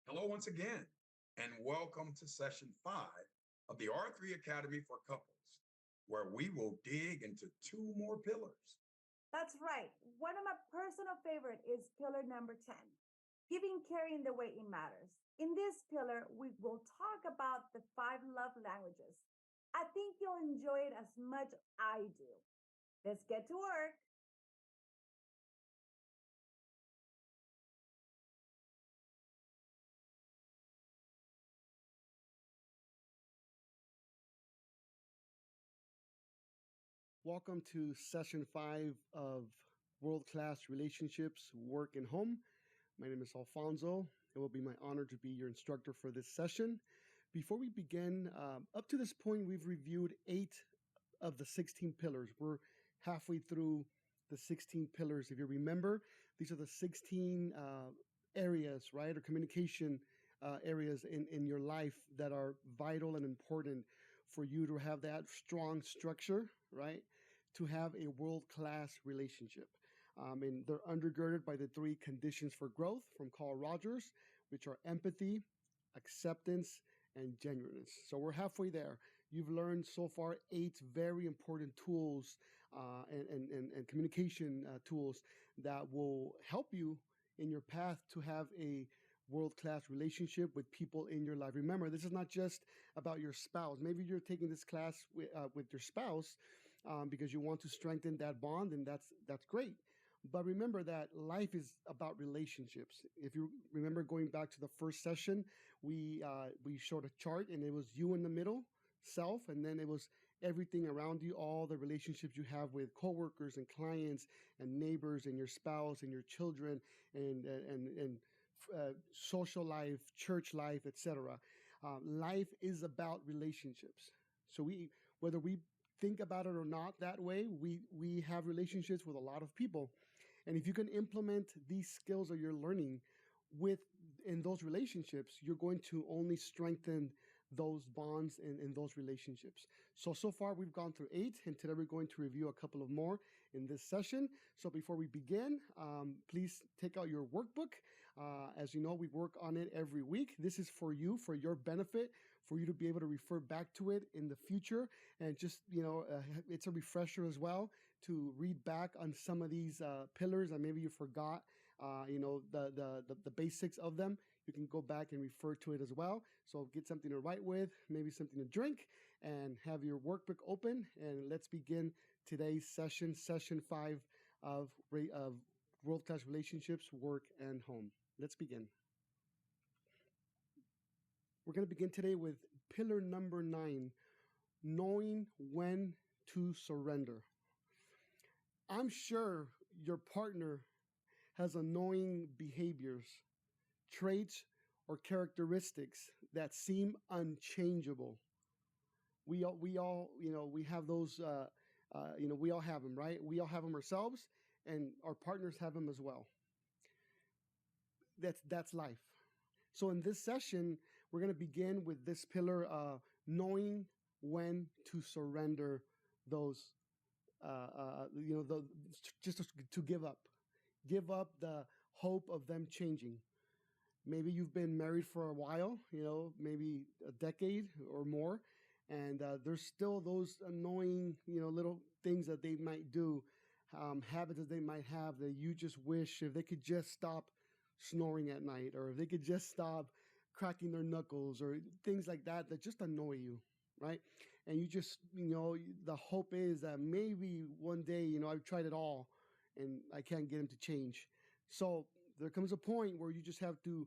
Hello, once again, and welcome to session 5 of the R3 Academy for Couples, where we will dig into two more pillars. That's right. One of my personal favorite is pillar number 10, giving caring the way it matters. In this pillar, we will talk about the 5 love languages. I think you'll enjoy it as much as I do. Let's get to work. Welcome to session 5 of World-Class Relationships, Work and Home. My name is Alfonso. It will be my honor to be your instructor for this session. Before we begin, up to this point, we've reviewed 8 of the 16 pillars. We're halfway through the 16 pillars. If you remember, these are the 16 areas, right, or communication areas in your life that are vital and important for you to have that strong structure, right, to have a world-class relationship. And they're undergirded by the 3 conditions for growth from Carl Rogers, which are empathy, acceptance, and genuineness. So we're halfway there. You've learned so far 8 very important tools and communication tools that will help you in your path to have a world-class relationship with people in your life. Remember, this is not just about your spouse. Maybe you're taking this class with your spouse because you want to strengthen that bond, and that's great. But remember that life is about relationships. If you remember going back to the first session, we showed a chart, and it was you in the middle, self, and then it was everything around you, all the relationships you have with coworkers and clients and neighbors and your spouse and your children and social life, church life, etc. Life is about relationships. So whether we think about it or not that way, we have relationships with a lot of people. And if you can implement these skills that you're learning in those relationships, you're going to only strengthen those bonds in those relationships. So far we've gone through 8, and today we're going to review a couple of more in this session. So before we begin, please take out your workbook. As you know, we work on it every week. This is for you, for your benefit, for you to be able to refer back to it in the future. And just, it's a refresher as well to read back on some of these pillars that maybe you forgot, the basics of them. You can go back and refer to it as well. So get something to write with, maybe something to drink, and have your workbook open. And let's begin today's session 5 of World-Class Relationships, Work, and Home. Let's begin. We're going to begin today with pillar number 9, knowing when to surrender. I'm sure your partner has annoying behaviors, traits, or characteristics that seem unchangeable. We all, we have those, we all have them, right? We all have them ourselves, and our partners have them as well. That's life. So in this session, we're going to begin with this pillar, knowing when to surrender those, just to give up the hope of them changing. Maybe you've been married for a while, maybe a decade or more, and there's still those annoying, little things that they might do, habits that they might have that you just wish if they could just stop snoring at night, or if they could just stop cracking their knuckles, or things like that just annoy you, right? And you just, the hope is that maybe one day, I've tried it all and I can't get them to change. So there comes a point where you just have to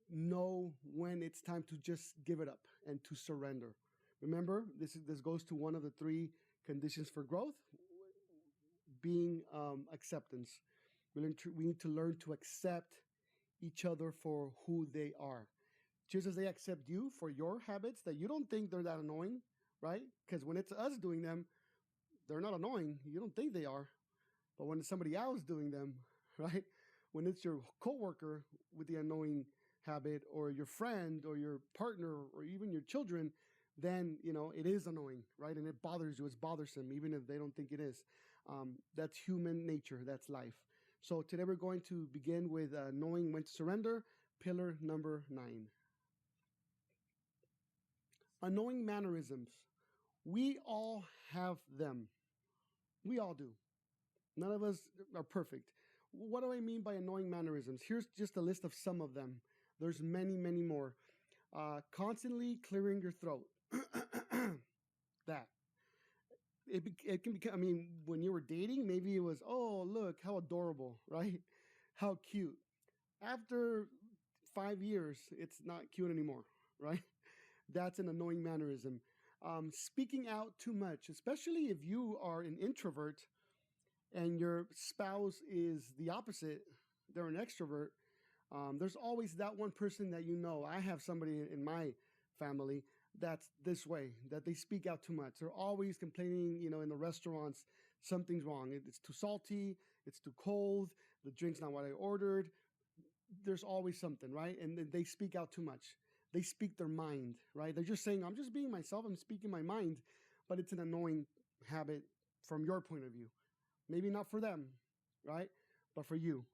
know when it's time to just give it up and to surrender. Remember, this goes to one of the 3 conditions for growth, being acceptance. We need to learn to accept each other for who they are. Just as they accept you for your habits that you don't think they're that annoying, right? Because when it's us doing them, they're not annoying. You don't think they are. But when it's somebody else doing them, right? When it's your coworker with the annoying habit, or your friend, or your partner, or even your children, then, it is annoying, right? And it bothers you. It's bothersome, even if they don't think it is. That's human nature. That's life. So today we're going to begin with knowing when to surrender. pillar number 9. Annoying mannerisms. We all have them. We all do. None of us are perfect. What do I mean by annoying mannerisms? Here's just a list of some of them. There's many, many more. Constantly clearing your throat. That. It can become, I mean, when you were dating, maybe it was, oh, look, how adorable, right? How cute. After 5 years, it's not cute anymore, right? That's an annoying mannerism. Speaking out too much, especially if you are an introvert and your spouse is the opposite, they're an extrovert. There's always that one person that you know. I have somebody in my family that's this way, that they speak out too much. They're always complaining, in the restaurants, something's wrong. It's too salty, it's too cold, the drink's not what I ordered. There's always something, right? And they speak out too much. They speak their mind, right? They're just saying, I'm just being myself, I'm speaking my mind, but it's an annoying habit from your point of view. Maybe not for them, right? But for you,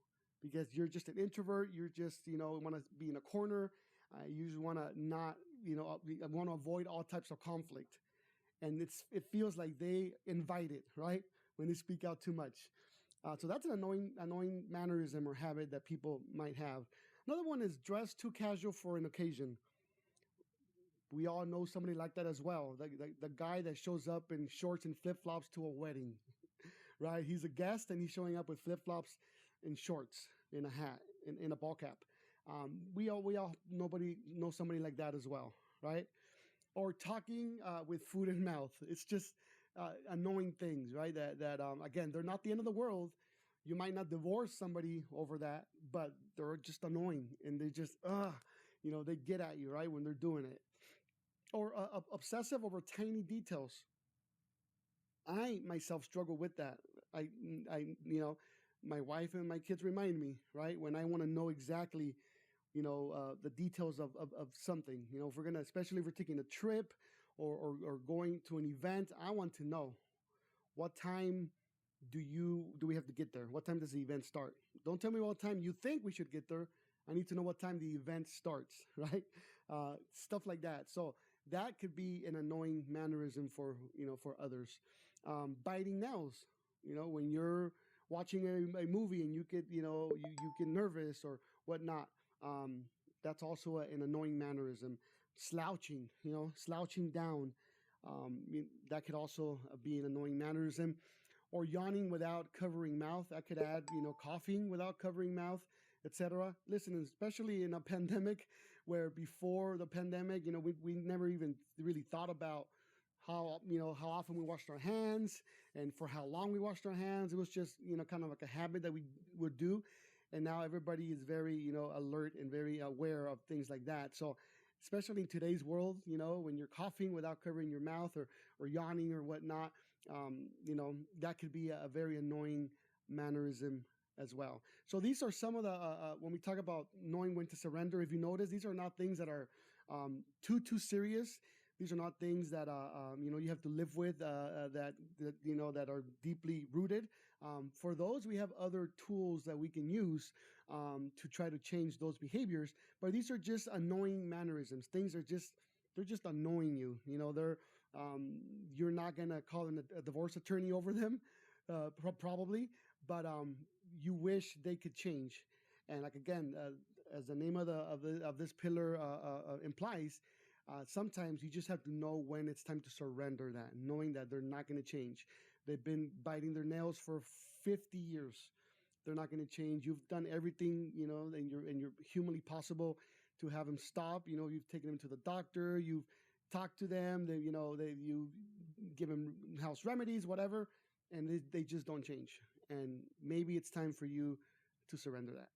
because you're just an introvert. You're just, want to be in a corner. You just want to not, want to avoid all types of conflict. And it feels like they invite it, right? When they speak out too much. So that's an annoying mannerism or habit that people might have. Another one is dress too casual for an occasion. We all know somebody like that as well. The guy that shows up in shorts and flip-flops to a wedding, right? He's a guest and he's showing up with flip-flops and shorts in a hat, in a ball cap. Nobody knows somebody like that as well, right? Or talking with food in mouth. It's just annoying things, right? That again, they're not the end of the world. You might not divorce somebody over that, but they're just annoying and they just, they get at you, right, when they're doing it. Or obsessive over tiny details. I myself struggle with that. My wife and my kids remind me, right, when I want to know exactly, the details of something. If we're especially if we're taking a trip or going to an event, I want to know what time do we have to get there? What time does the event start? Don't tell me what time you think we should get there. I need to know what time the event starts, right? Stuff like that. So that could be an annoying mannerism for others. Biting nails, when you're watching a movie and you get you get nervous or whatnot. That's also an annoying mannerism. Slouching, slouching down. That could also be an annoying mannerism. Or yawning without covering mouth. That could add, coughing without covering mouth, etc. Listen, especially in a pandemic, where before the pandemic, we never even really thought about how often we washed our hands and for how long we washed our hands. It was just, kind of like a habit that we would do. And now everybody is very, alert and very aware of things like that. So especially in today's world, when you're coughing without covering your mouth or yawning or whatnot, that could be a very annoying mannerism as well. So these are some of the, when we talk about knowing when to surrender, if you notice, these are not things that are too serious. These are not things that you have to live with, that are deeply rooted. For those, we have other tools that we can use to try to change those behaviors. But these are just annoying mannerisms. They're just annoying you. You're not gonna call a divorce attorney over them, probably, but you wish they could change. And like again, as the name of this pillar implies. Sometimes you just have to know when it's time to surrender that, knowing that they're not going to change. They've been biting their nails for 50 years. They're not going to change. You've done everything, and you're humanly possible to have them stop. You've taken them to the doctor. You've talked to them. You give them house remedies, whatever, and they just don't change. And maybe it's time for you to surrender that.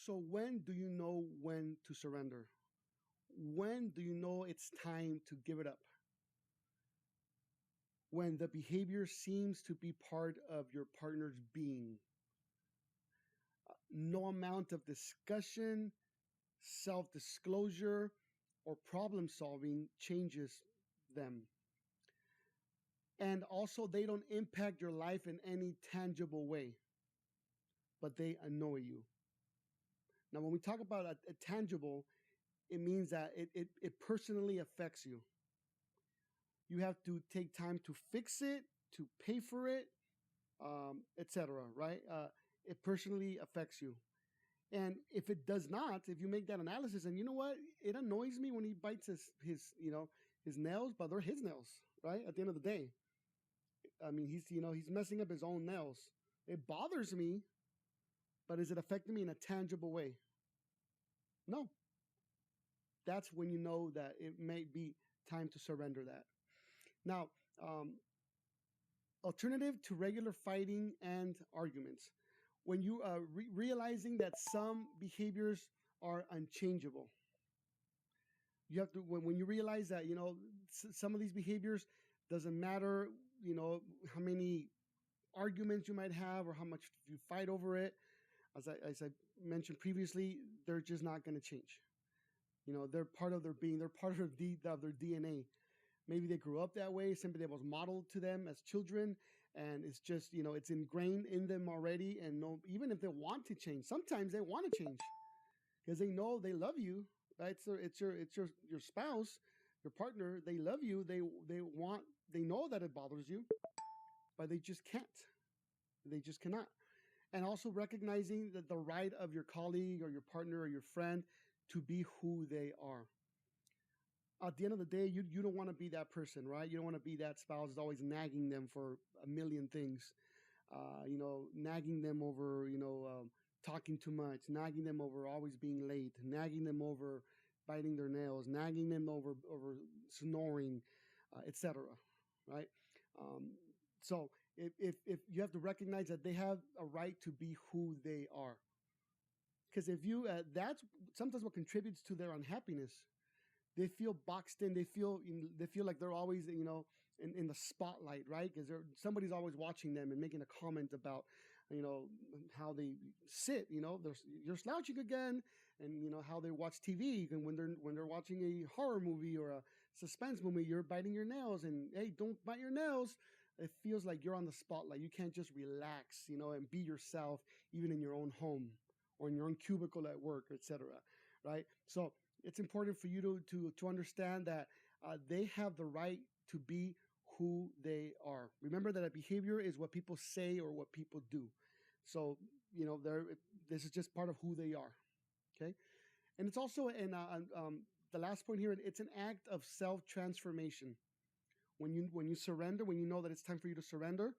So when do you know when to surrender? When do you know it's time to give it up? When the behavior seems to be part of your partner's being. No amount of discussion, self-disclosure, or problem solving changes them. And also, they don't impact your life in any tangible way, but they annoy you. Now, when we talk about a tangible, it means that it personally affects you. You have to take time to fix it, to pay for it, etc. Right? It personally affects you. And if it does not, if you make that analysis, and you know what, it annoys me when he bites his nails, but they're his nails, right? At the end of the day, I mean, he's messing up his own nails. It bothers me, but is it affecting me in a tangible way? No. That's when you know that it may be time to surrender that. Now, alternative to regular fighting and arguments. When you are realizing that some behaviors are unchangeable. You have to, when you realize that, some of these behaviors doesn't matter, how many arguments you might have or how much you fight over it. As I mentioned previously, they're just not going to change. They're part of their being. They're part of their DNA. Maybe they grew up that way. Simply that was modeled to them as children, and it's just it's ingrained in them already. And even if they want to change, sometimes they want to change because they know they love you. Right? It's your spouse, your partner. They love you. They know that it bothers you, but they just can't. They just cannot. And also recognizing that the right of your colleague or your partner or your friend to be who they are. At the end of the day, you don't want to be that person, right? You don't want to be that spouse that's always nagging them for a million things, nagging them over, talking too much, nagging them over always being late, nagging them over biting their nails, nagging them over snoring, etc. Right? So if you have to recognize that they have a right to be who they are, because if you that's sometimes what contributes to their unhappiness. They feel boxed in. They feel like they're always in the spotlight, right? Because somebody's always watching them and making a comment about how they sit. You're slouching again, and how they watch TV. And when they're watching a horror movie or a suspense movie, you're biting your nails. And hey, don't bite your nails. It feels like you're on the spotlight. You can't just relax, and be yourself, even in your own home or in your own cubicle at work, etc. Right? So it's important for you to understand that they have the right to be who they are. Remember that a behavior is what people say or what people do. So, this is just part of who they are. Okay. And it's also the last point here, it's an act of self-transformation. When you surrender, when you know that it's time for you to surrender,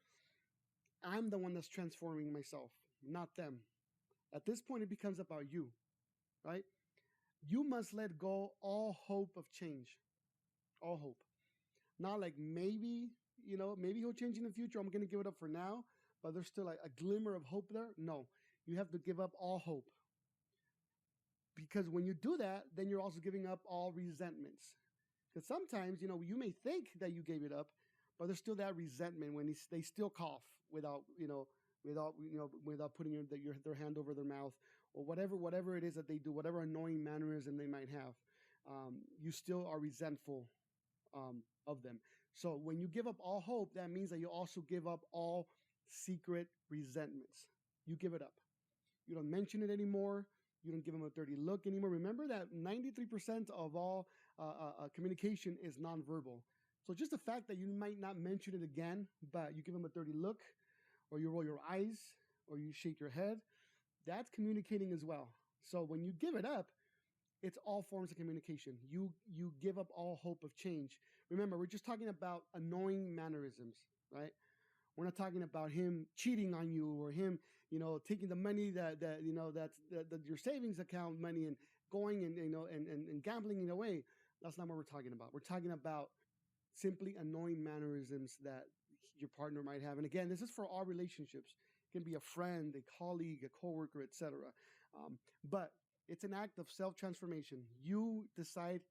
I'm the one that's transforming myself, not them. At this point, it becomes about you, right? You must let go all hope of change. All hope. Not like maybe he'll change in the future. I'm going to give it up for now, but there's still a glimmer of hope there. No, you have to give up all hope. Because when you do that, then you're also giving up all resentments. Because sometimes, you may think that you gave it up, but there's still that resentment when they still cough without putting their hand over their mouth or whatever it is that they do, whatever annoying mannerism they might have, you still are resentful of them. So when you give up all hope, that means that you also give up all secret resentments. You give it up. You don't mention it anymore. You don't give them a dirty look anymore. Remember that 93% of all communication is nonverbal. So just the fact that you might not mention it again, but you give them a dirty look, or you roll your eyes, or you shake your head, that's communicating as well. So when you give it up, it's all forms of communication. You give up all hope of change. Remember, we're just talking about annoying mannerisms, right? We're not talking about him cheating on you or him, taking the money that's your savings account money and going and gambling it away. That's not what we're talking about. We're talking about simply annoying mannerisms that your partner might have. And again, this is for all relationships. It can be a friend, a colleague, a coworker, etc. But it's an act of self-transformation. You decide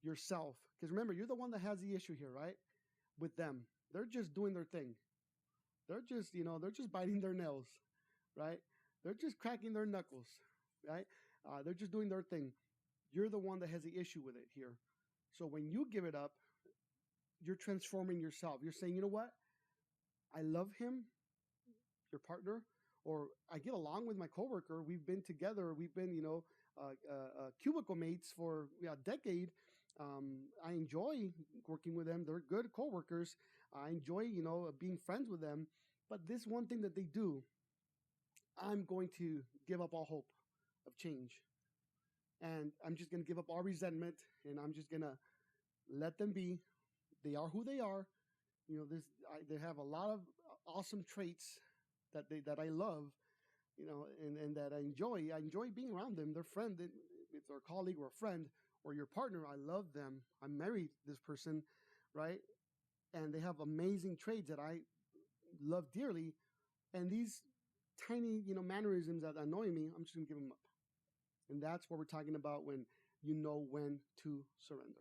yourself, because remember, you're the one that has the issue here, right? With them, they're just doing their thing. They're just biting their nails, right? They're just cracking their knuckles, right? They're just doing their thing. You're the one that has the issue with it here. So when you give it up, you're transforming yourself. You're saying, you know what? I love him, your partner, or I get along with my coworker. We've been together. We've been, cubicle mates for a decade. I enjoy working with them. They're good coworkers. I enjoy, being friends with them. But this one thing that they do, I'm going to give up all hope of change. And I'm just going to give up all resentment, and I'm just going to let them be. They are who they are. They have a lot of awesome traits that I love, and that I enjoy. I enjoy being around them. Their friend, it's our colleague or a friend or your partner. I love them. I'm married to this person, right? And they have amazing traits that I love dearly. And these tiny, mannerisms that annoy me, I'm just going to give them up. And that's what we're talking about when you know when to surrender.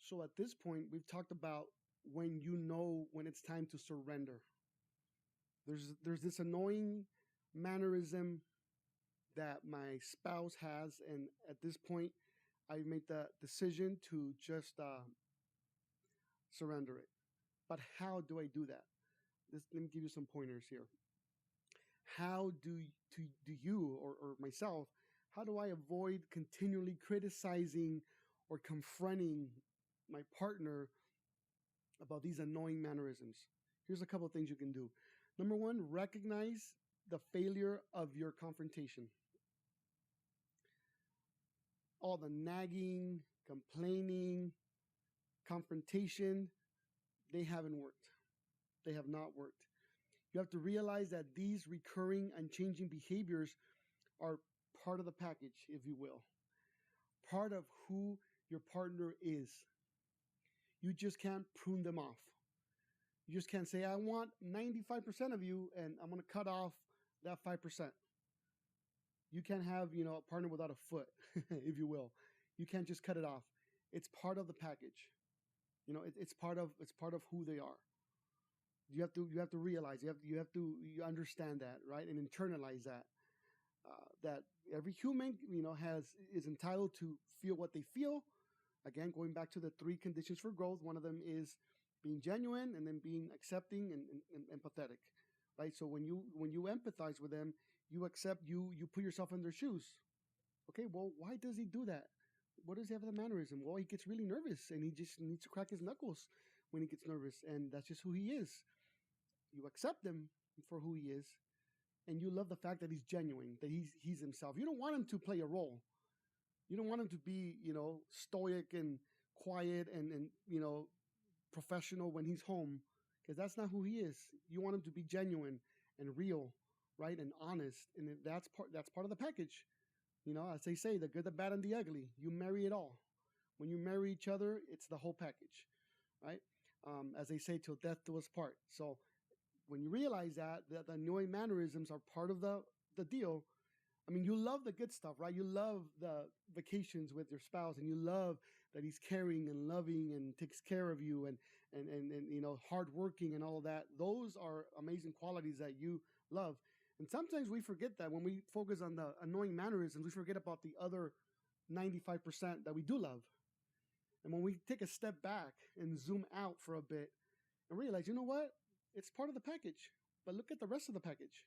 So at this point, we've talked about when you know when it's time to surrender. There's this annoying mannerism that my spouse has, and at this point, I made the decision to just surrender it. But how do I do that? Let me give you some pointers here. How do you or myself? How do I avoid continually criticizing or confronting my partner about these annoying mannerisms? Here's a couple of things you can do. Number one, recognize the failure of your confrontation. All the nagging, complaining, confrontation, they haven't worked. They have not worked. You have to realize that these recurring and changing behaviors are part of the package, if you will, part of who your partner is. You just can't prune them off. You just can't say, I want 95% of you, and I'm going to cut off that 5%. You can't have, a partner without a foot, if you will. You can't just cut it off. It's part of the package. It's part of who they are. You have to realize, you understand that, right? And internalize that. That every human, is entitled to feel what they feel. Again, going back to the 3 conditions for growth, one of them is being genuine, and then being accepting and empathetic, right? So when you empathize with them, you accept, you put yourself in their shoes. Okay, well, why does he do that? What does he have the mannerism? Well, he gets really nervous, and he just needs to crack his knuckles when he gets nervous, and that's just who he is. You accept him for who he is, and you love the fact that he's genuine, that he's himself. You don't want him to play a role. You don't want him to be, stoic and quiet and professional when he's home, because that's not who he is. You want him to be genuine and real, right, and honest, and that's part of the package. As they say, the good, the bad, and the ugly. You marry it all. When you marry each other, it's the whole package, right? As they say, till death do us part. So when you realize that the annoying mannerisms are part of the deal, I mean, you love the good stuff, right? You love the vacations with your spouse, and you love that he's caring and loving and takes care of you, and hardworking and all of that. Those are amazing qualities that you love. And sometimes we forget that when we focus on the annoying mannerisms, we forget about the other 95% that we do love. And when we take a step back and zoom out for a bit and realize, you know what? It's part of the package, but look at the rest of the package.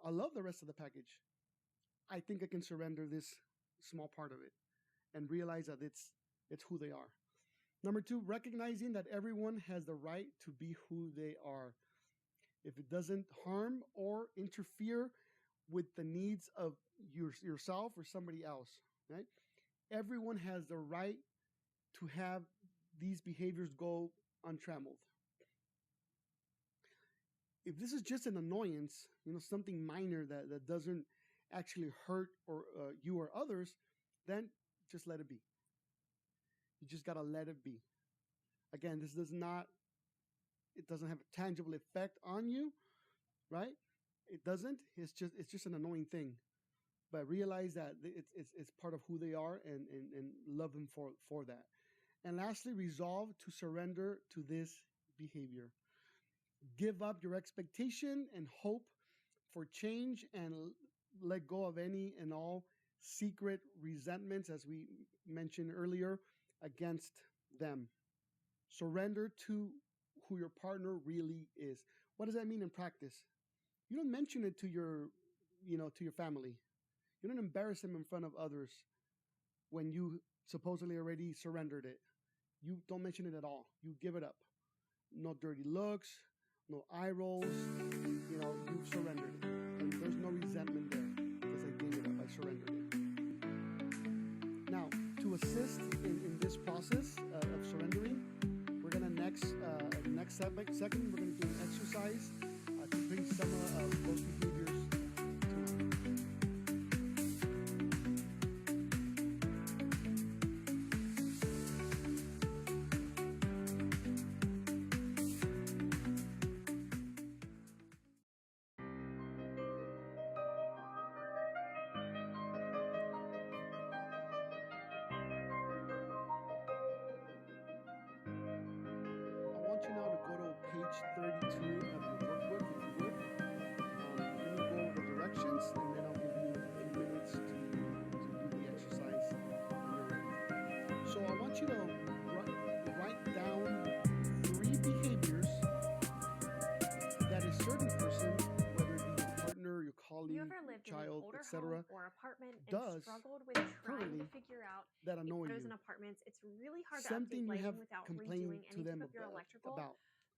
I love the rest of the package. I think I can surrender this small part of it and realize that it's who they are. Number 2, recognizing that everyone has the right to be who they are. If it doesn't harm or interfere with the needs of yourself or somebody else, right? Everyone has the right to have these behaviors go untrammeled. If this is just an annoyance, something minor that doesn't actually hurt or you or others, then just let it be. You just gotta let it be. Again, it doesn't have a tangible effect on you, right? It doesn't. It's just an annoying thing. But realize that it's part of who they are and love them for that. And lastly, resolve to surrender to this behavior. Give up your expectation and hope for change and let go of any and all secret resentments, as we mentioned earlier, against them. Surrender to who your partner really is. What does that mean in practice? You don't mention it to your family. You don't embarrass them in front of others when you supposedly already surrendered it. You don't mention it at all. You give it up. No dirty looks, no eye rolls. You've surrendered it. And there's no resentment there because I gave it up. I surrendered it. Now, to assist in this process of surrendering, we're going to next second, we're going to do an exercise to bring some of those behaviors to mind. Page 32 of your workbook, if you would. Let me go over the directions, and then I'll give you a few minutes to do the exercise when you're ready. So I want you to write down 3 behaviors that a certain person, whether it be your partner, your colleague, child, etc., does currently that annoy you. It's really hard Something to update you have lighting without complained redoing to any them of your electrical. about.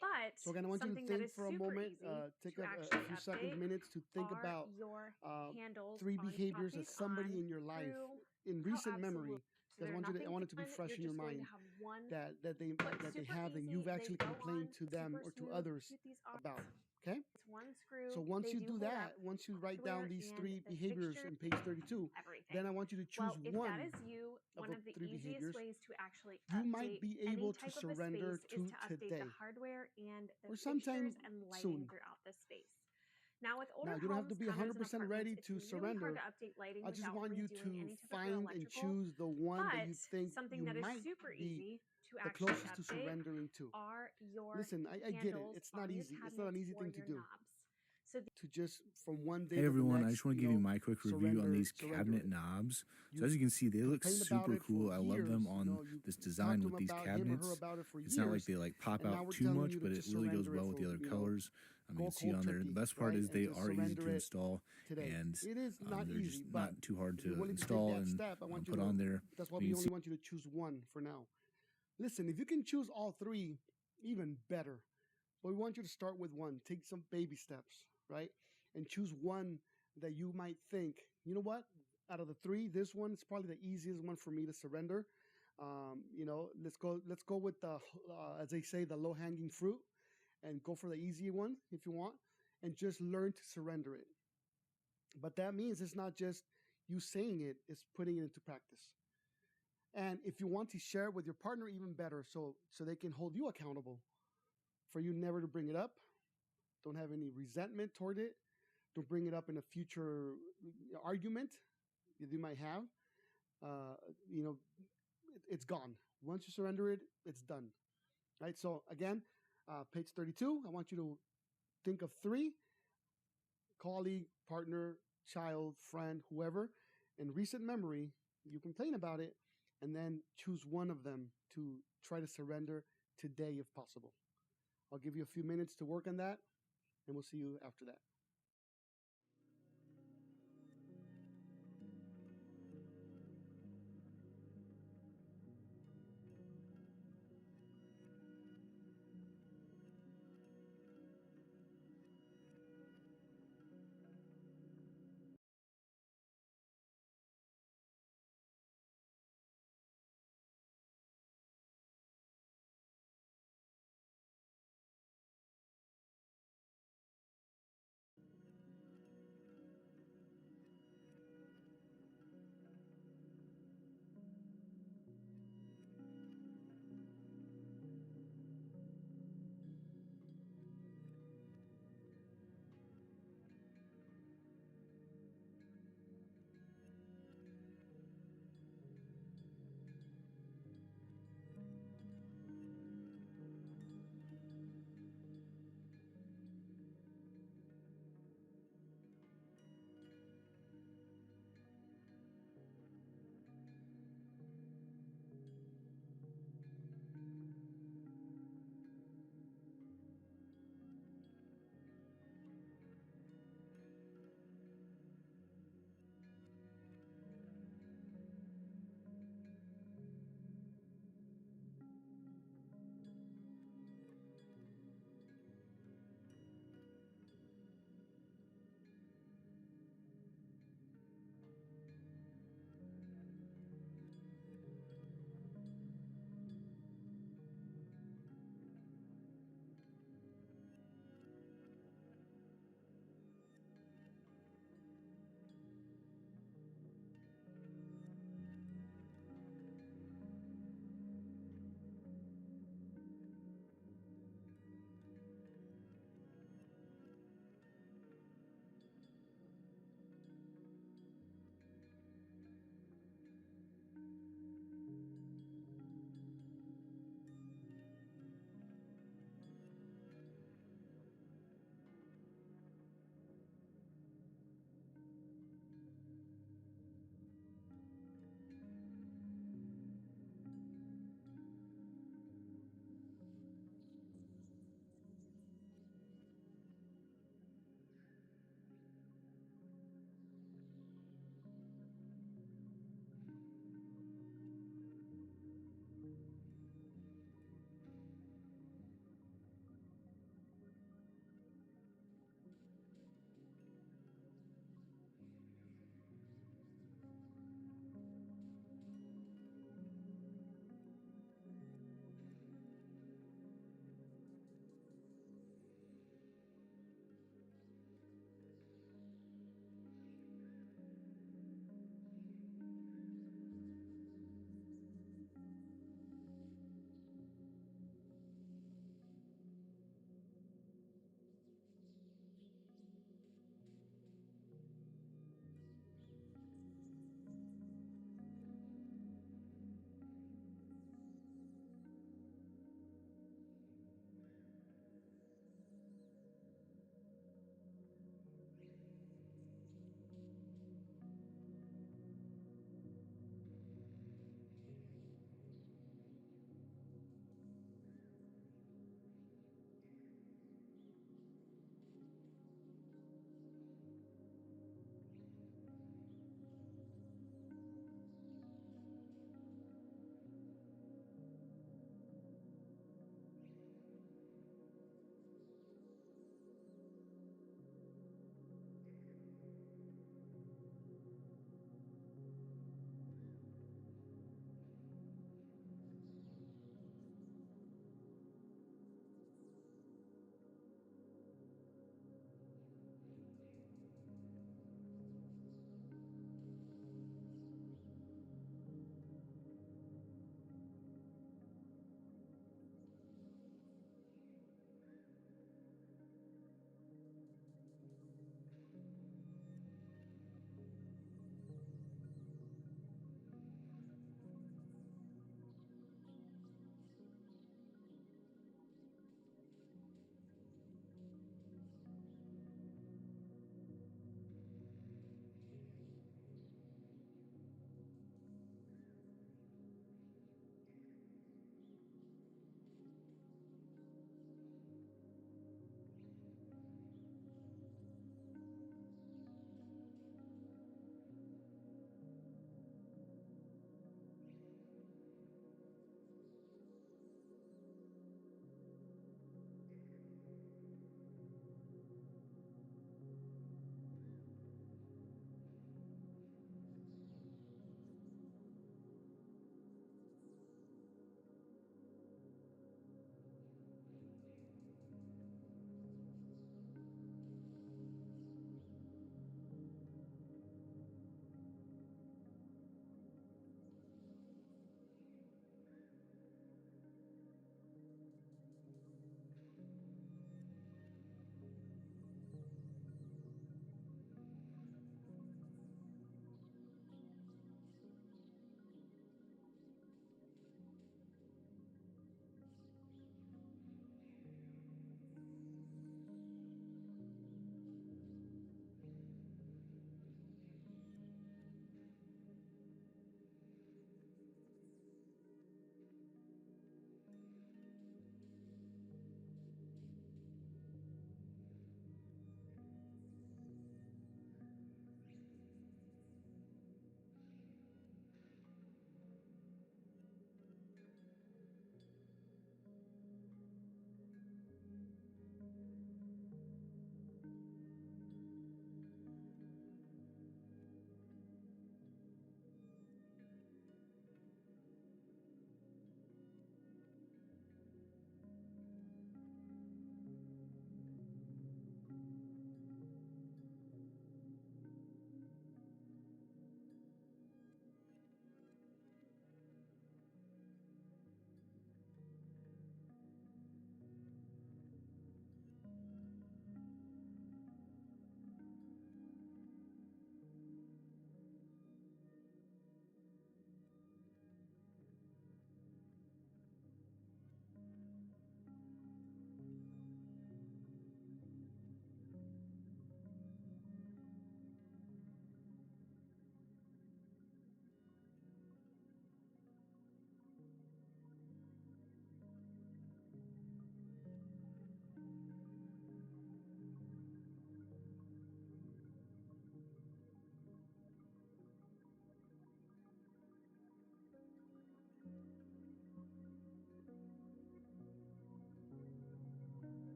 But So again, I want you to something that think is for a super moment, easy take to a actually few seconds, update minutes to think are about your handles 3 on behaviors that copies somebody on, in your life, through, in how recent memory, absolute. So because they're I want it to be nothing fresh fun. in your You're just going mind, to have one that they super have, and easy. you've They actually go complained on to them super or to smooth. others Shoot these off. about. Okay? It's one screw. So once They you do hold that, up once you write down hardware these and 3 the behaviors fixtures, in page 32, everything. then I want you to choose Well, if one that is you, of one the of the 3 easiest behaviors ways to actually you might update be any able to type of a surrender space to is to update today, the hardware and the or fixtures sometime and lighting soon. throughout the space. Now, with Now, older you don't have to homes, be condos, 100% and apartments, ready it's to really hard surrender. to update lighting I just without want you redoing to any type of your find and electrical. choose the one that But you think something you that is might super be easy to the actually closest to update surrendering to. are your Listen, I get it. handles It's not on your easy. It's not an cabinets easy or thing to your do. knobs. So To just from one day Hey to the everyone, I next, just want to give you my quick review on these surrender cabinet it. knobs. So You as you can see, they look complained about super it cool. for I love them years. on You this talked design to him with these about him or her cabinets. about it for It's not like years, they like pop and now out we're too telling much, you but to it really goes surrender it well with the for, other colors. You go can see cold on there. turkey, The best part right? is And they just are easy surrender to it install, today. and It is not they're easy, just but not too hard if you're to willing to take install that and step, I want you put to. on there. That's why You we can only see want you to choose one for now. Listen, if you can choose all 3, even better. But we want you to start with one. Take some baby steps, right? And choose one that you might think, you know what? Out of the 3, this one is probably the easiest one for me to surrender. Let's go with the, as they say, the low-hanging fruit, and go for the easy one if you want, and just learn to surrender it. But that means it's not just you saying it; it's putting it into practice. And if you want to share it with your partner, even better, so they can hold you accountable for you never to bring it up. Don't have any resentment toward it. Don't bring it up in a future argument that you might have. It's gone. Once you surrender it, it's done. Right? So again, page 32, I want you to think of 3: colleague, partner, child, friend, whoever, in recent memory, you complain about it, and then choose one of them to try to surrender today if possible. I'll give you a few minutes to work on that, and we'll see you after that.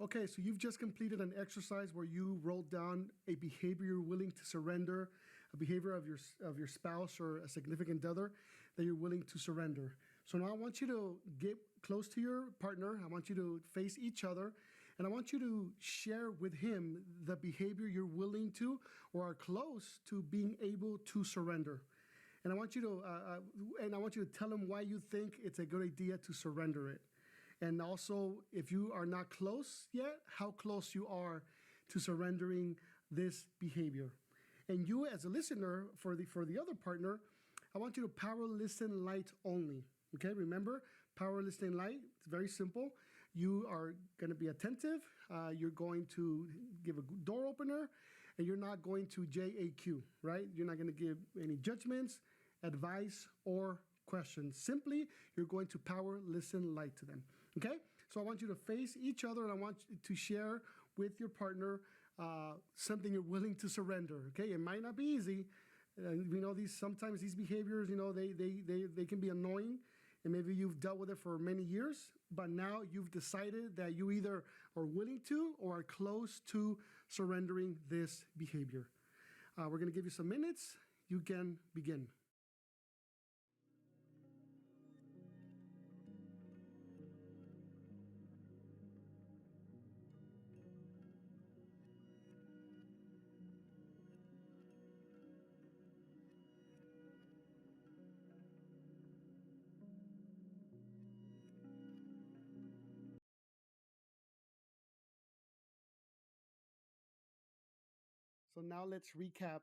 Okay, so you've just completed an exercise where you wrote down a behavior you're willing to surrender, a behavior of your spouse or a significant other that you're willing to surrender. So now I want you to get close to your partner. I want you to face each other, and I want you to share with him the behavior you're willing to or are close to being able to surrender. And I want you to tell him why you think it's a good idea to surrender it. And also, if you are not close yet, how close you are to surrendering this behavior. And you, as a listener for the other partner, I want you to power listen light only. Okay, remember, power listening light. It's very simple. You are going to be attentive. You're going to give a door opener, and you're not going to JAQ. Right? You're not going to give any judgments, advice, or questions. Simply, you're going to power listen light to them. Okay? So I want you to face each other, and I want you to share with your partner something you're willing to surrender. Okay? It might not be easy. We know sometimes these behaviors, they can be annoying, and maybe you've dealt with it for many years, but now you've decided that you either are willing to or are close to surrendering this behavior. We're going to give you some minutes. You can begin. So now let's recap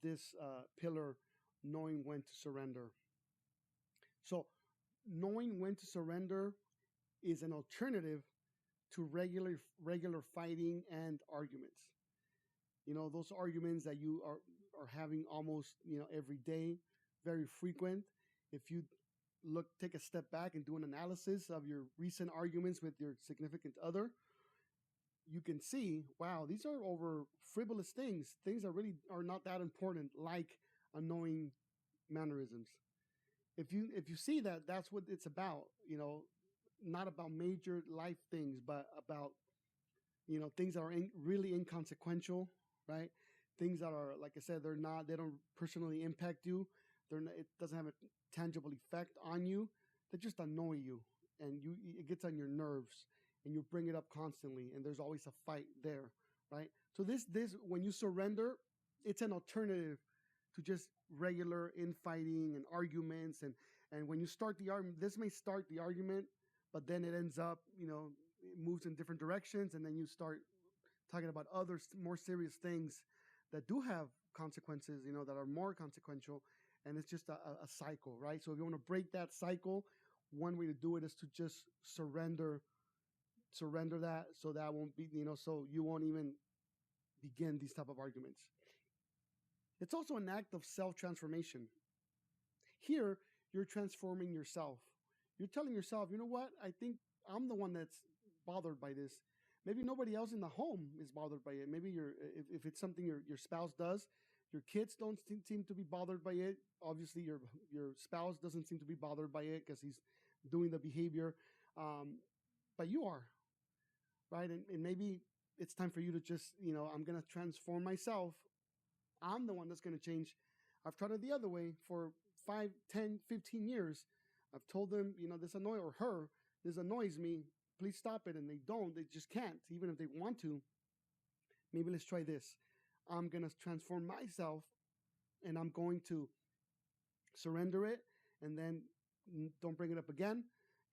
this pillar, knowing when to surrender. So knowing when to surrender is an alternative to regular fighting and arguments. Those arguments that you are having almost every day, very frequent. If you take a step back and do an analysis of your recent arguments with your significant other, you can see, wow, these are over frivolous things that really are not that important, like annoying mannerisms. If you see that, that's what it's about, not about major life things, but about, things that are really inconsequential, right? Things that are, like I said, they don't personally impact you. It doesn't have a tangible effect on you. They just annoy you, and it gets on your nerves. And you bring it up constantly, and there's always a fight there, right? So this when you surrender, it's an alternative to just regular infighting and arguments. And when you start the argument, this may start the argument, but then it ends up, it moves in different directions, and then you start talking about other more serious things that do have consequences, that are more consequential, and it's just a cycle, right? So if you want to break that cycle, one way to do it is to just surrender that, so that won't be, so you won't even begin these type of arguments. It's also an act of self-transformation. Here, you're transforming yourself. You're telling yourself, you know what? I think I'm the one that's bothered by this. Maybe nobody else in the home is bothered by it. Maybe if it's something your spouse does, your kids don't seem to be bothered by it. Obviously, your spouse doesn't seem to be bothered by it because he's doing the behavior, but you are. Right? And maybe it's time for you to just, I'm going to transform myself. I'm the one that's going to change. I've tried it the other way for 5, 10, 15 years. I've told them, this annoys me. Please stop it. And they don't. They just can't, even if they want to. Maybe let's try this. I'm going to transform myself, and I'm going to surrender it, and then don't bring it up again,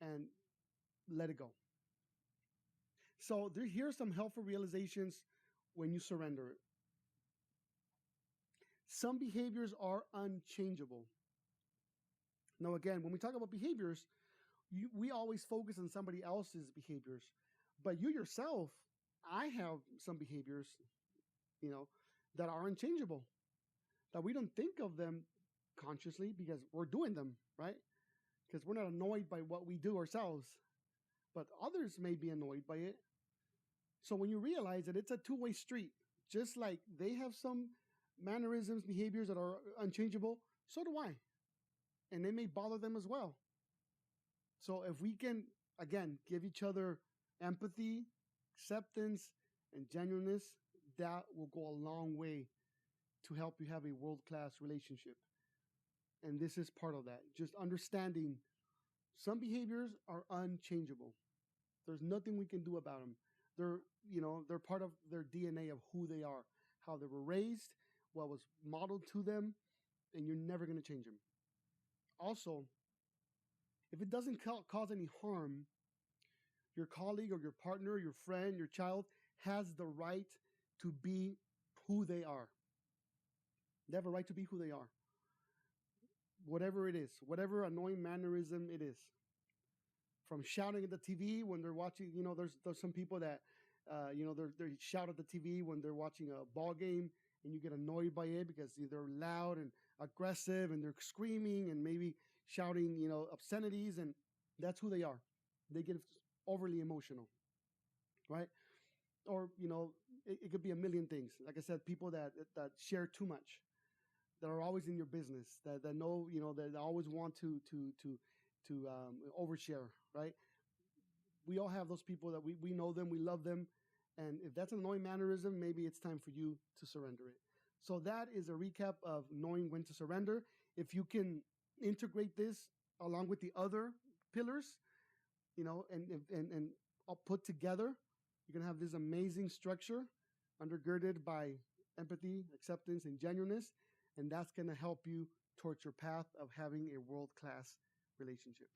and let it go. So here's some helpful realizations when you surrender it. Some behaviors are unchangeable. Now, again, when we talk about behaviors, we always focus on somebody else's behaviors. But you yourself, I have some behaviors, that are unchangeable, that we don't think of them consciously because we're doing them, right? Because we're not annoyed by what we do ourselves. But others may be annoyed by it. So when you realize that it's a two-way street, just like they have some mannerisms, behaviors that are unchangeable, so do I. And they may bother them as well. So if we can, again, give each other empathy, acceptance, and genuineness, that will go a long way to help you have a world-class relationship. And this is part of that. Just understanding some behaviors are unchangeable. There's nothing we can do about them. They're part of their DNA of who they are, how they were raised, what was modeled to them, and you're never going to change them. Also, if it doesn't cause any harm, your colleague or your partner, your friend, your child has the right to be who they are. They have a right to be who they are. Whatever it is, whatever annoying mannerism it is. From shouting at the TV when they're watching, there's some people that, they shout at the TV when they're watching a ball game, and you get annoyed by it because they're loud and aggressive and they're screaming and maybe shouting, obscenities, and that's who they are. They get overly emotional, right? Or, it could be a million things. Like I said, people that share too much, that are always in your business, that know, that always want to overshare, right? We all have those people that we know them, we love them. And if that's an annoying mannerism, maybe it's time for you to surrender it. So that is a recap of knowing when to surrender. If you can integrate this along with the other pillars, and all put together, you're going to have this amazing structure undergirded by empathy, acceptance, and genuineness. And that's going to help you towards your path of having a world-class relationship.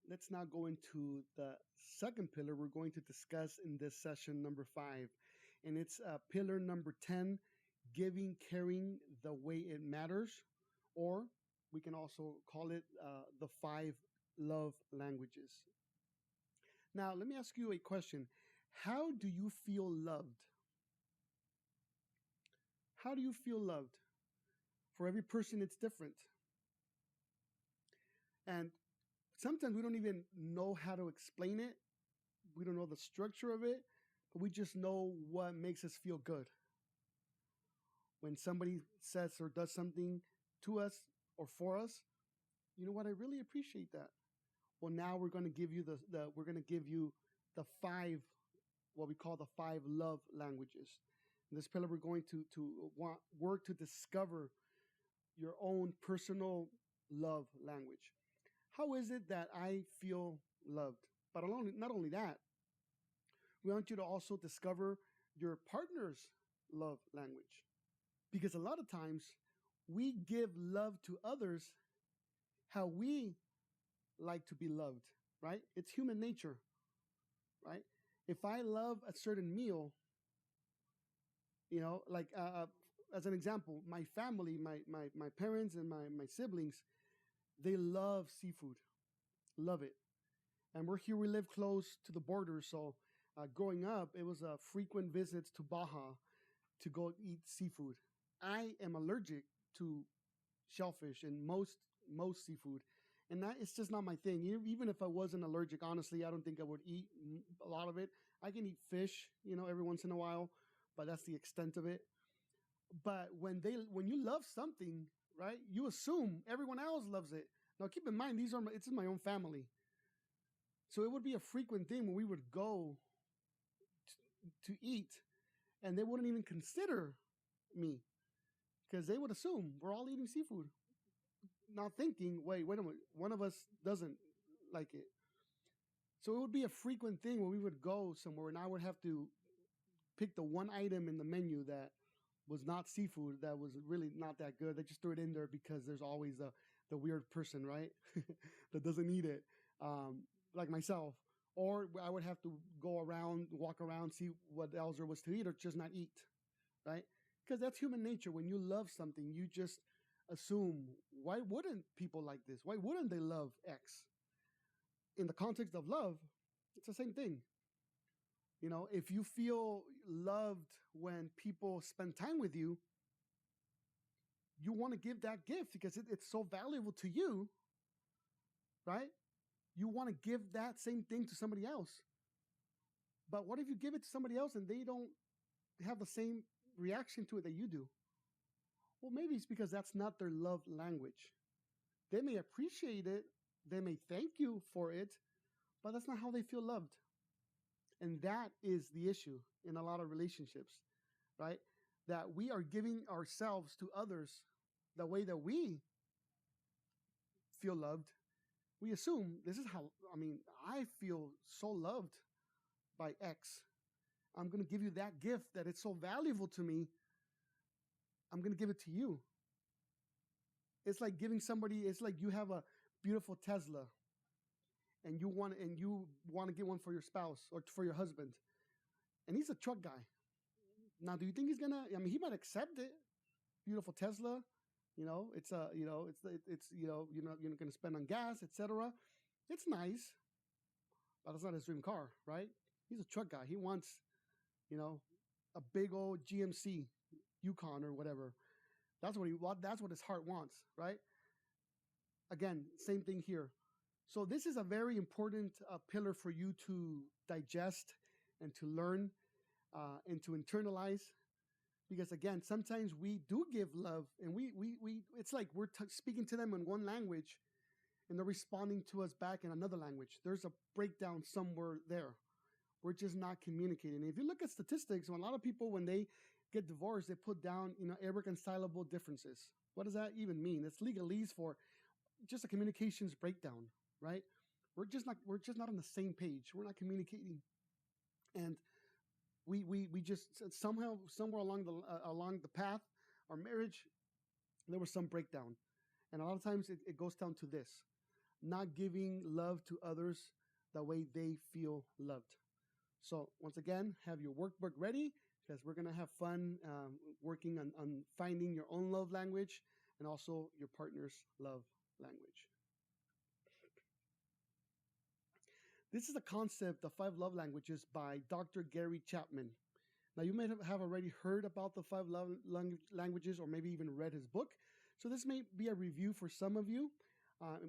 let's now go into the second pillar we're going to discuss in this session number 5. And it's pillar number 10, giving, caring the way it matters. Or we can also call it the 5 love languages. Now, let me ask you a question. How do you feel loved? How do you feel loved? For every person, it's different. And sometimes we don't even know how to explain it. We don't know the structure of it, but we just know what makes us feel good. When somebody says or does something to us or for us, you know what? I really appreciate that. Well, now we're going to give you the 5, what we call the 5 love languages. In this pillar, we're going to work to discover your own personal love language. How is it that I feel loved? But not only that, we want you to also discover your partner's love language. Because a lot of times we give love to others how we like to be loved, right? It's human nature, right? If I love a certain meal, you know, like as an example, my family, my parents and my siblings, they love seafood, love it. And we live close to the border. So growing up, it was frequent visits to Baja to go eat seafood. I am allergic to shellfish and most seafood. And it's just not my thing. Even if I wasn't allergic, honestly, I don't think I would eat a lot of it. I can eat fish, every once in a while, but that's the extent of it. But when you love something, right, you assume everyone else loves it. Now, keep in mind, it's in my own family. So it would be a frequent thing when we would go to eat, and they wouldn't even consider me because they would assume we're all eating seafood. Not thinking, wait a minute, one of us doesn't like it. So it would be a frequent thing when we would go somewhere and I would have to pick the one item in the menu that was not seafood, that was really not that good. They just threw it in there because there's always the weird person, right? that doesn't eat it, like myself. Or I would have to walk around, see what else there was to eat or just not eat, right? Because that's human nature. When you love something, you just assume, why wouldn't people like this? Why wouldn't they love X? In the context of love, it's the same thing. If you feel loved when people spend time with you, you want to give that gift because it's so valuable to you, right? You want to give that same thing to somebody else. But what if you give it to somebody else and they don't have the same reaction to it that you do? Well, maybe it's because that's not their love language. They may appreciate it, they may thank you for it, but that's not how they feel loved. And that is the issue in a lot of relationships, right? That we are giving ourselves to others the way that we feel loved. We assume this is how, I feel so loved by X. I'm going to give you that gift that it's so valuable to me. I'm going to give it to you. It's like it's like you have a beautiful Tesla and you want to get one for your spouse or for your husband. And he's a truck guy. Now, do you think he's going to, he might accept it. Beautiful Tesla, you're not going to spend on gas, etc. It's nice, but it's not his dream car, right? He's a truck guy. He wants, a big old GMC Yukon or whatever. That's what his heart wants, right? Again, same thing here. So this is a very important pillar for you to digest and to learn and to internalize. Because again, sometimes we do give love and we it's like we're speaking to them in one language and they're responding to us back in another language. There's a breakdown somewhere there. We're just not communicating. And if you look at statistics, when a lot of people, when they get divorced, they put down, irreconcilable differences. What does that even mean? It's legalese for just a communications breakdown, right? We're just not on the same page. We're not communicating. And we just somewhere along the path, our marriage, there was some breakdown. And a lot of times it goes down to this. not giving love to others the way they feel loved. So once again, have your workbook ready because we're going to have fun working on finding your own love language and also your partner's love language. This is a concept of 5 love languages by Dr. Gary Chapman. Now, you may have already heard about the 5 love languages or maybe even read his book. So this may be a review for some of you,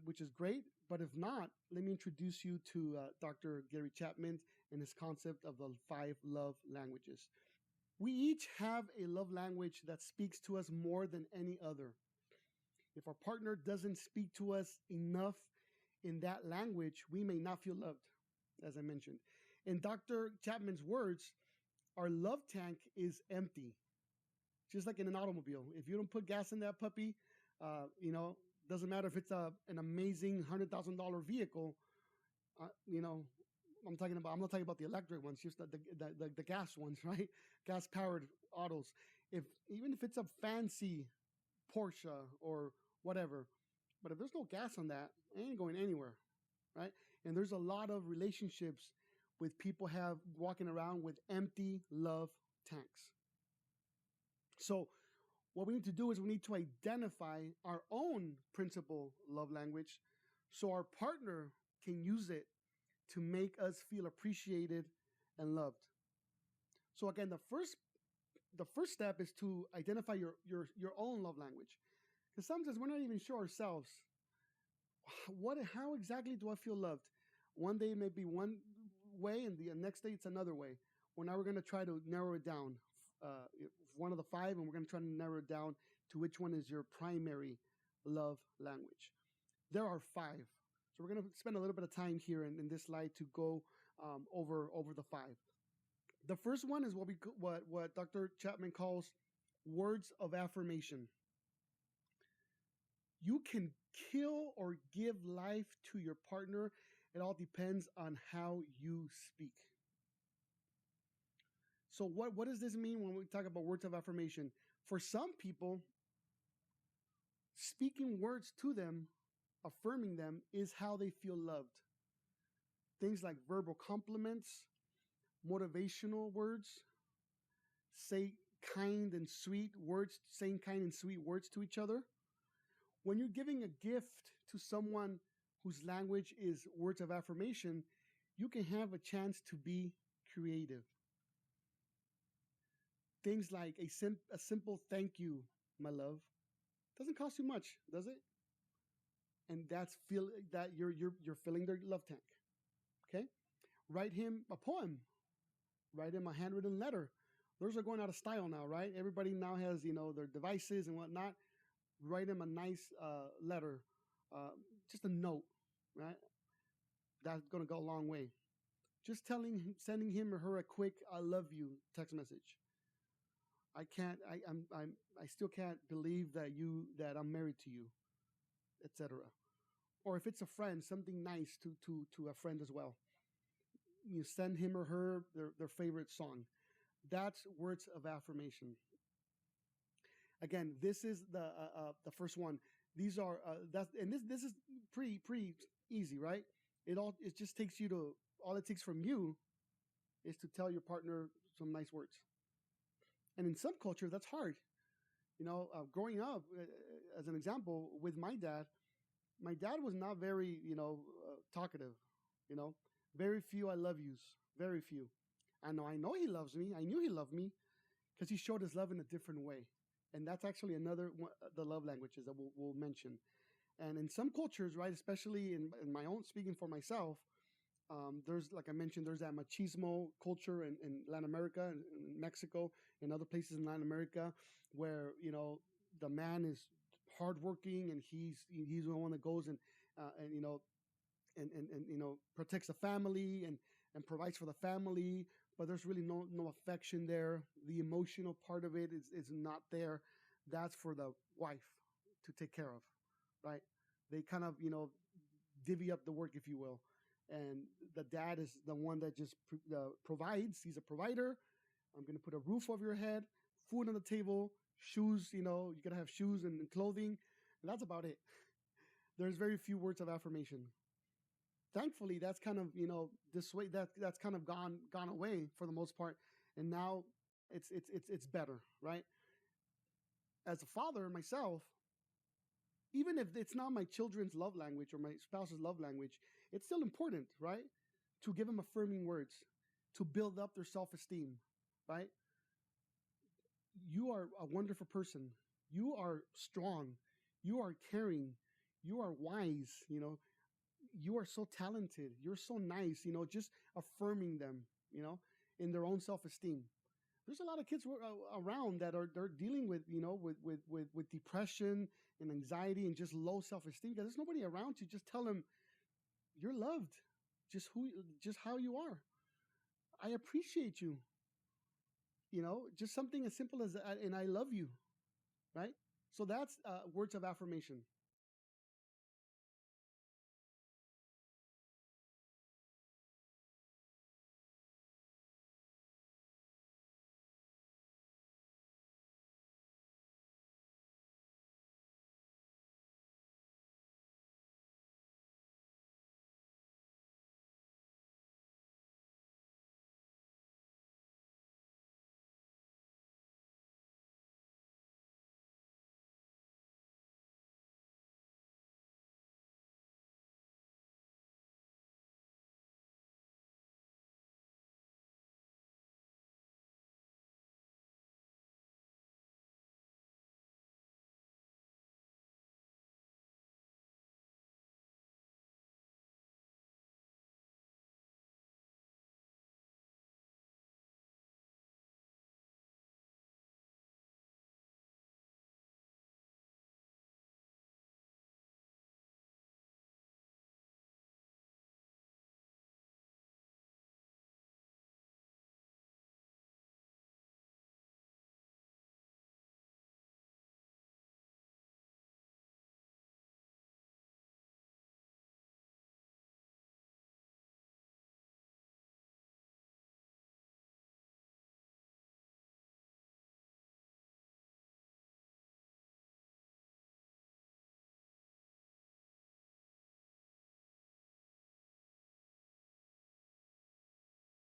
which is great. But if not, let me introduce you to Dr. Gary Chapman and his concept of the 5 love languages. We each have a love language that speaks to us more than any other. If our partner doesn't speak to us enough in that language, we may not feel loved, as I mentioned. In Dr. Chapman's words, our love tank is empty, just like in an automobile. If you don't put gas in that puppy, doesn't matter if it's an amazing $100,000 vehicle. I'm not talking about the electric ones, just the gas ones, right? Gas powered autos. Even if it's a fancy Porsche or whatever, but if there's no gas on that, it ain't going anywhere, right? And there's a lot of relationships with people walking around with empty love tanks. So what we need to do is we need to identify our own principal love language so our partner can use it to make us feel appreciated and loved. So again, the first step is to identify your own love language. Because sometimes we're not even sure ourselves. How exactly do I feel loved? One day it may be one way and the next day it's another way. Well, now we're going to try to narrow it down. One of the 5, and we're going to try to narrow it down to which one is your primary love language. There are 5. So we're going to spend a little bit of time here in this slide to go over the 5. The first one is what Dr. Chapman calls words of affirmation. You can kill or give life to your partner. It all depends on how you speak. So what does this mean when we talk about words of affirmation? For some people, speaking words to them, affirming them, is how they feel loved. Things like verbal compliments, motivational words, saying kind and sweet words to each other. When you're giving a gift to someone whose language is words of affirmation, you can have a chance to be creative. Things like a simple thank you, my love, doesn't cost you much, does it? And you're filling their love tank. Okay? Write him a poem. Write him a handwritten letter. Those are going out of style now, right? Everybody now has, their devices and whatnot. Write him a nice letter, just a note, right? That's going to go a long way. Just sending him or her a quick "I love you" text message. I still can't believe that I'm married to you, etc. Or if it's a friend, something nice to a friend as well. You send him or her their favorite song. That's words of affirmation. Again, this is the first one. These are this is pretty easy, right? It just takes you to all it takes from you is to tell your partner some nice words. And in some cultures, that's hard. Growing up, as an example, with my dad was not very talkative. Very few "I love yous," very few. I know he loves me. I knew he loved me because he showed his love in a different way. And that's actually another one, the love languages that we'll mention. And in some cultures, right, especially in my own, speaking for myself, there's, like I mentioned, there's that machismo culture in Latin America, in Mexico, and other places in Latin America, where the man is hardworking and he's the one that goes and protects the family and provides for the family. But there's really no affection there. The emotional part of it is not there. That's for the wife to take care of, right? They kind of, divvy up the work, if you will. And the dad is the one that just provides. He's a provider. I'm going to put a roof over your head, food on the table, shoes, you got to have shoes and clothing. And that's about it. there's very few words of affirmation. Thankfully, that's kind of, this way that's kind of gone away for the most part, and now it's better, right? As a father myself, even if it's not my children's love language or my spouse's love language, it's still important, right? To give them affirming words, to build up their self-esteem, right? You are a wonderful person. You are strong. You are caring. You are wise. You are so talented. You're so nice. Just affirming them, in their own self-esteem. There's a lot of kids around that they're dealing with, with depression and anxiety and just low self-esteem. Because there's nobody around to just tell them you're loved, just how you are. I appreciate you. Just something as simple as and I love you, right? So that's words of affirmation.